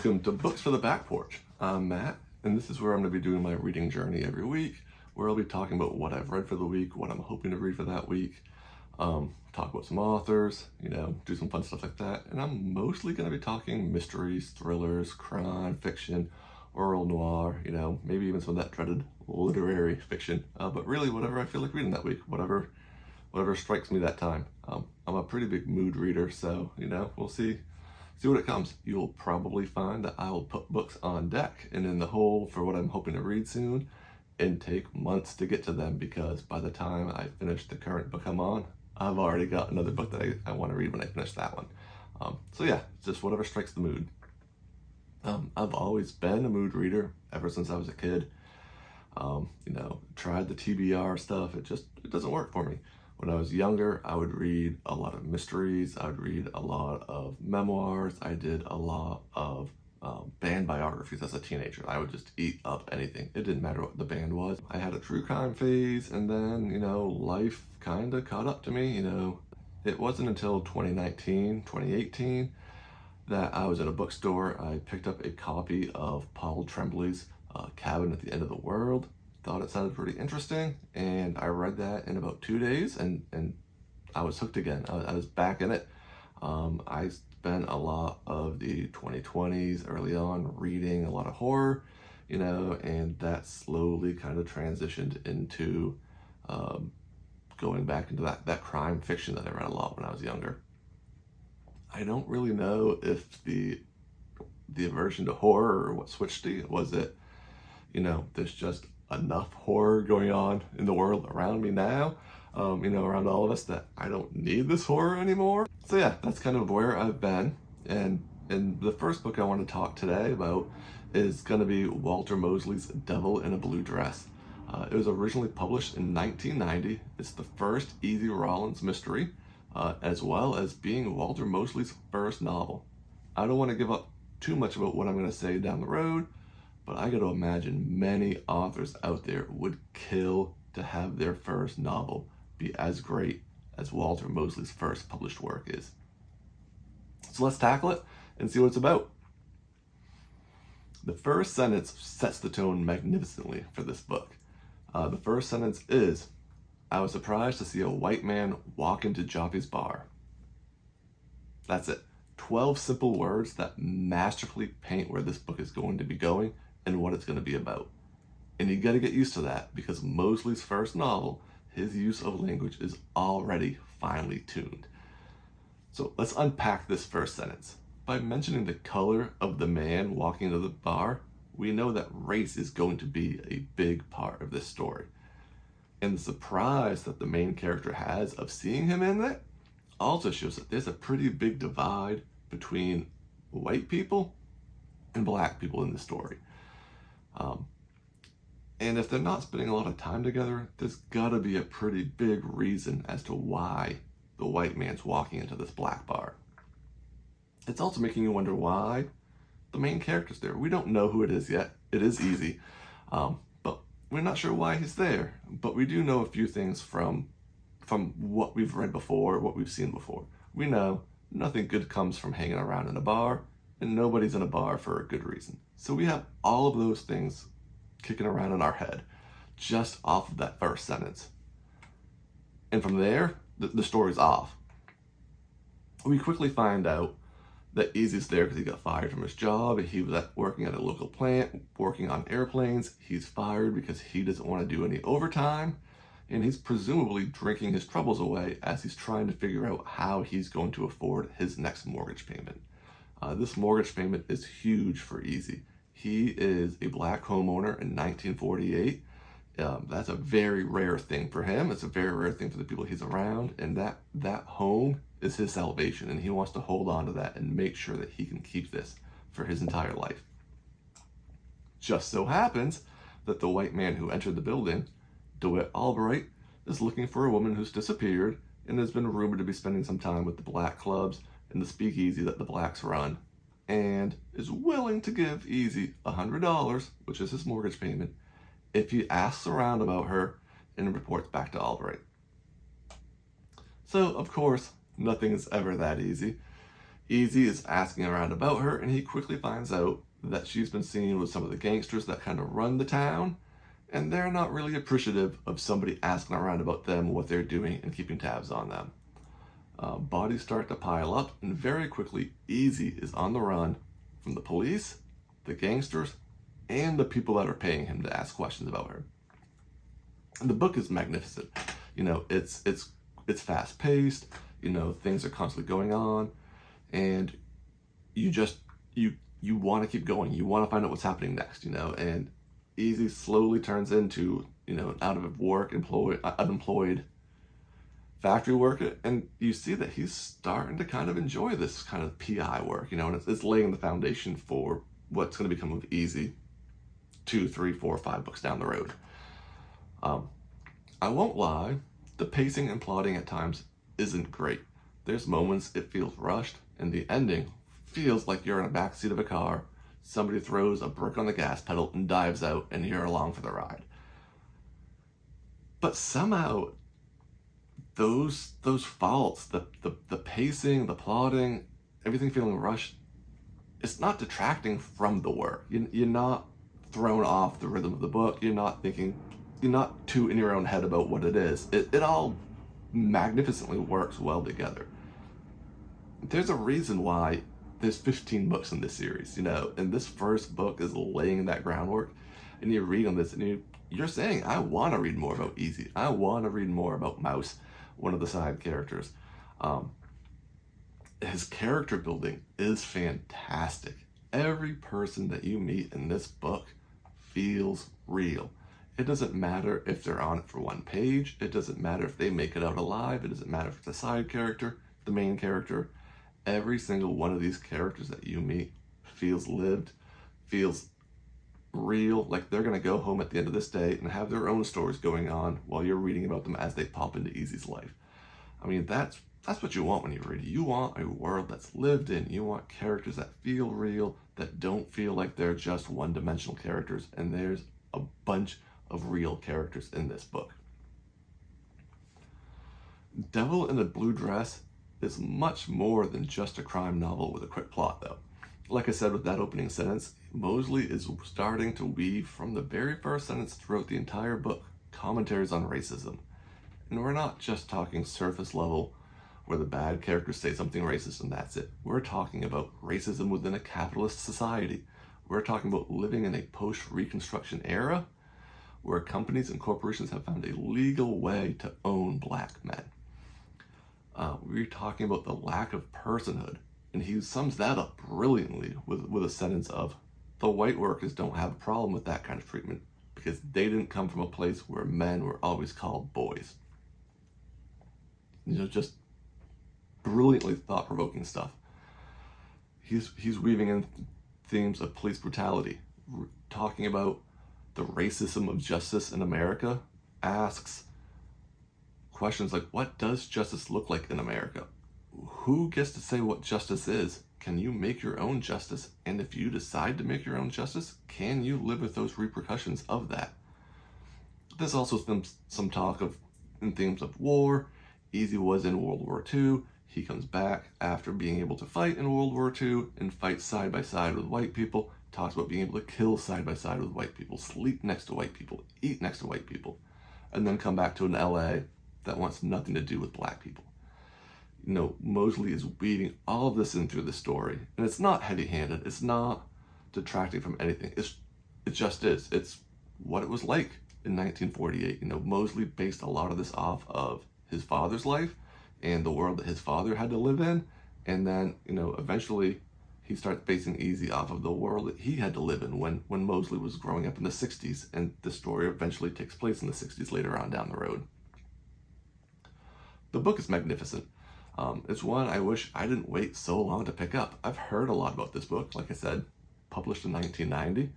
Welcome to Books for the Back Porch. I'm Matt, and this is where I'm going to be doing my reading journey every week, where I'll be talking about what I've read for the week, what I'm hoping to read for that week, talk about some authors, do some fun stuff like that. And I'm mostly going to be talking mysteries, thrillers, crime, fiction, oral noir, maybe even some of that dreaded literary fiction, but really whatever I feel like reading that week, whatever strikes me that time. I'm a pretty big mood reader, so, we'll see what it comes. You'll probably find that I will put books on deck and in the hole for what I'm hoping to read soon and take months to get to them, because by the time I finish the current book I'm on, I've already got another book that I want to read when I finish that one. So yeah, just whatever strikes the mood. I've always been a mood reader ever since I was a kid. Tried the TBR stuff. It doesn't work for me. When I was younger, I would read a lot of mysteries. I would read a lot of memoirs. I did a lot of band biographies as a teenager. I would just eat up anything. It didn't matter what the band was. I had a true crime phase, and then, life kind of caught up to me. It wasn't until 2018 that I was at a bookstore. I picked up a copy of Paul Tremblay's Cabin at the End of the World. Thought it sounded pretty interesting, and I read that in about 2 days, and I was hooked again. I was back in it. I spent a lot of the 2020s early on reading a lot of horror, and that slowly kind of transitioned into going back into that crime fiction that I read a lot when I was younger. I don't really know if the aversion to horror or what switched it. Was it, there's just enough horror going on in the world around me now, around all of us, that I don't need this horror anymore. So yeah, that's kind of where I've been. And the first book I want to talk today about is going to be Walter Mosley's Devil in a Blue Dress. It was originally published in 1990. It's the first Easy Rawlins mystery, as well as being Walter Mosley's first novel. I don't want to give up too much about what I'm going to say down the road, but I got to imagine many authors out there would kill to have their first novel be as great as Walter Mosley's first published work is. So let's tackle it and see what it's about. The first sentence sets the tone magnificently for this book. The first sentence is, "I was surprised to see a white man walk into Joppy's bar." That's it. 12 simple words that masterfully paint where this book is going to be going and what it's going to be about. And you got to get used to that, because Mosley's first novel, his use of language is already finely tuned. So let's unpack this first sentence. By mentioning the color of the man walking into the bar, we know that race is going to be a big part of this story. And the surprise that the main character has of seeing him in it also shows that there's a pretty big divide between white people and black people in the story. And if they're not spending a lot of time together, there's gotta be a pretty big reason as to why the white man's walking into this black bar. It's also making you wonder why the main character's there. We don't know who it is yet. It is easy, but we're not sure why he's there. But we do know a few things from what we've read before, what we've seen before. We know nothing good comes from hanging around in a bar, and nobody's in a bar for a good reason. So we have all of those things kicking around in our head just off of that first sentence. And from there, the story's off. We quickly find out that Easy's there because he got fired from his job. He was working at a local plant, working on airplanes. He's fired because he doesn't want to do any overtime. And he's presumably drinking his troubles away as he's trying to figure out how he's going to afford his next mortgage payment. This mortgage payment is huge for Easy. He is a black homeowner in 1948. That's a very rare thing for him. It's a very rare thing for the people he's around. And that home is his salvation. And he wants to hold on to that and make sure that he can keep this for his entire life. Just so happens that the white man who entered the building, DeWitt Albright, is looking for a woman who's disappeared and has been rumored to be spending some time with the black clubs and the speakeasy that the blacks run, and is willing to give Easy $100, which is his mortgage payment, if he asks around about her and reports back to Albright. So, of course, nothing is ever that easy. Easy is asking around about her, and he quickly finds out that she's been seen with some of the gangsters that kind of run the town, and they're not really appreciative of somebody asking around about them, what they're doing, and keeping tabs on them. Bodies start to pile up, and very quickly, Easy is on the run from the police, the gangsters, and the people that are paying him to ask questions about her. And the book is magnificent. It's fast paced. Things are constantly going on, and you want to keep going. You want to find out what's happening next. And Easy slowly turns into an out of work unemployed factory worker, and you see that he's starting to kind of enjoy this kind of PI work. And it's laying the foundation for what's going to become of Easy 2, 3, 4, 5 books down the road. I won't lie, the pacing and plotting at times isn't great. There's moments it feels rushed, and the ending feels like you're in a backseat of a car, somebody throws a brick on the gas pedal and dives out, and you're along for the ride. But somehow, those faults, the pacing, the plotting, everything feeling rushed, it's not detracting from the work. You're not thrown off the rhythm of the book. You're not too in your own head about what it is. It all magnificently works well together. There's a reason why there's 15 books in this series, and this first book is laying that groundwork, and you read on this and you're saying, I want to read more about Easy. I want to read more about Mouse, one of the side characters. His character building is fantastic. Every person that you meet in this book feels real. It doesn't matter if they're on it for one page. It doesn't matter if they make it out alive. It doesn't matter if it's a side character, the main character. Every single one of these characters that you meet feels lived, feels real, like they're going to go home at the end of this day and have their own stories going on while you're reading about them as they pop into Easy's life. I mean, that's what you want when you read. You want a world that's lived in. You want characters that feel real, that don't feel like they're just one-dimensional characters, and there's a bunch of real characters in this book. Devil in a Blue Dress is much more than just a crime novel with a quick plot, though. Like I said with that opening sentence, Mosley is starting to weave from the very first sentence throughout the entire book commentaries on racism. And we're not just talking surface level where the bad characters say something racist and that's it. We're talking about racism within a capitalist society. We're talking about living in a post-Reconstruction era where companies and corporations have found a legal way to own black men. We're talking about the lack of personhood, and he sums that up brilliantly with a sentence of, the white workers don't have a problem with that kind of treatment because they didn't come from a place where men were always called boys. Just brilliantly thought-provoking stuff. He's weaving in themes of police brutality, talking about the racism of justice in America, asks questions like, what does justice look like in America? Who gets to say what justice is? Can you make your own justice? And if you decide to make your own justice, can you live with those repercussions of that? There's also some talk in themes of war. Easy was in World War II. He comes back after being able to fight in World War II and fight side by side with white people. Talks about being able to kill side by side with white people, sleep next to white people, eat next to white people, and then come back to an LA that wants nothing to do with black people. Mosley is weaving all of this in through the story, and it's not heavy-handed. It's not detracting from anything. It just is. It's what it was like in 1948. Mosley based a lot of this off of his father's life and the world that his father had to live in, and then eventually he starts basing Easy off of the world that he had to live in when Mosley was growing up in the 60s, and the story eventually takes place in the 60s later on down the road. The book is magnificent. It's one I wish I didn't wait so long to pick up. I've heard a lot about this book, like I said, published in 1990,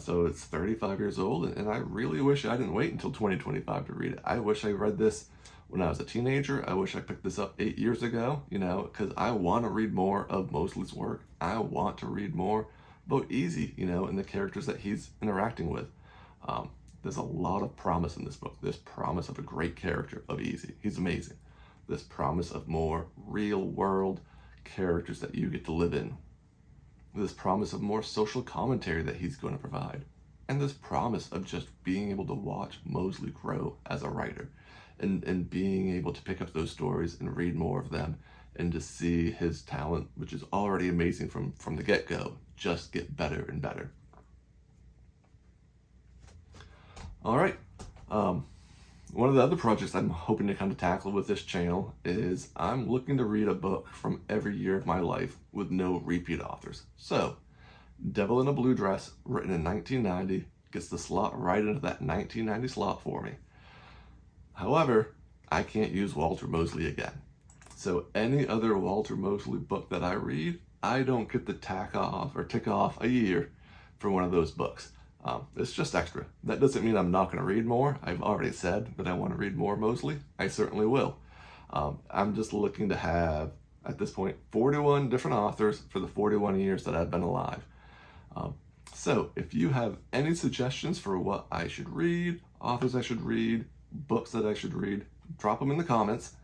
so it's 35 years old, and I really wish I didn't wait until 2025 to read it. I wish I read this when I was a teenager. I wish I picked this up 8 years ago, because I want to read more of Mosley's work. I want to read more about Easy, and the characters that he's interacting with. There's a lot of promise in this book. This promise of a great character of Easy. He's amazing. This promise of more real world characters that you get to live in, this promise of more social commentary that he's going to provide, and this promise of just being able to watch Mosley grow as a writer, and being able to pick up those stories and read more of them, and to see his talent, which is already amazing from the get-go, just get better and better. All right. One of the other projects I'm hoping to kind of tackle with this channel is I'm looking to read a book from every year of my life with no repeat authors. So, Devil in a Blue Dress, written in 1990, gets the slot right into that 1990 slot for me. However, I can't use Walter Mosley again. So any other Walter Mosley book that I read, I don't get to tick off a year for one of those books. It's just extra. That doesn't mean I'm not going to read more. I've already said that I want to read more Mosley. I certainly will. I'm just looking to have, at this point, 41 different authors for the 41 years that I've been alive. So if you have any suggestions for what I should read, authors I should read, books that I should read, drop them in the comments,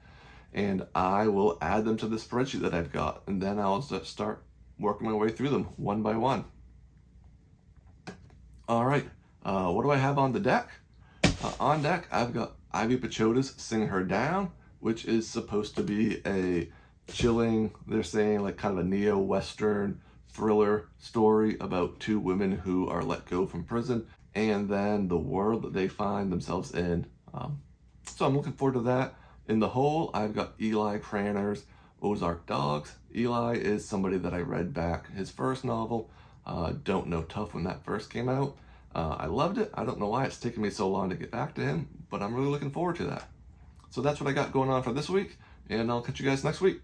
and I will add them to the spreadsheet that I've got, and then I'll just start working my way through them one by one. All right, what do I have on the deck? On deck, I've got Ivy Pachoda's Sing Her Down, which is supposed to be a chilling, they're saying like kind of a neo-Western thriller story about two women who are let go from prison, and then the world that they find themselves in. So I'm looking forward to that. In the whole, I've got Eli Craner's Ozark Dogs. Eli is somebody that I read back his first novel, Don't Know Tough, when that first came out. I loved it. I don't know why it's taken me so long to get back to him, but I'm really looking forward to that. So that's what I got going on for this week, and I'll catch you guys next week.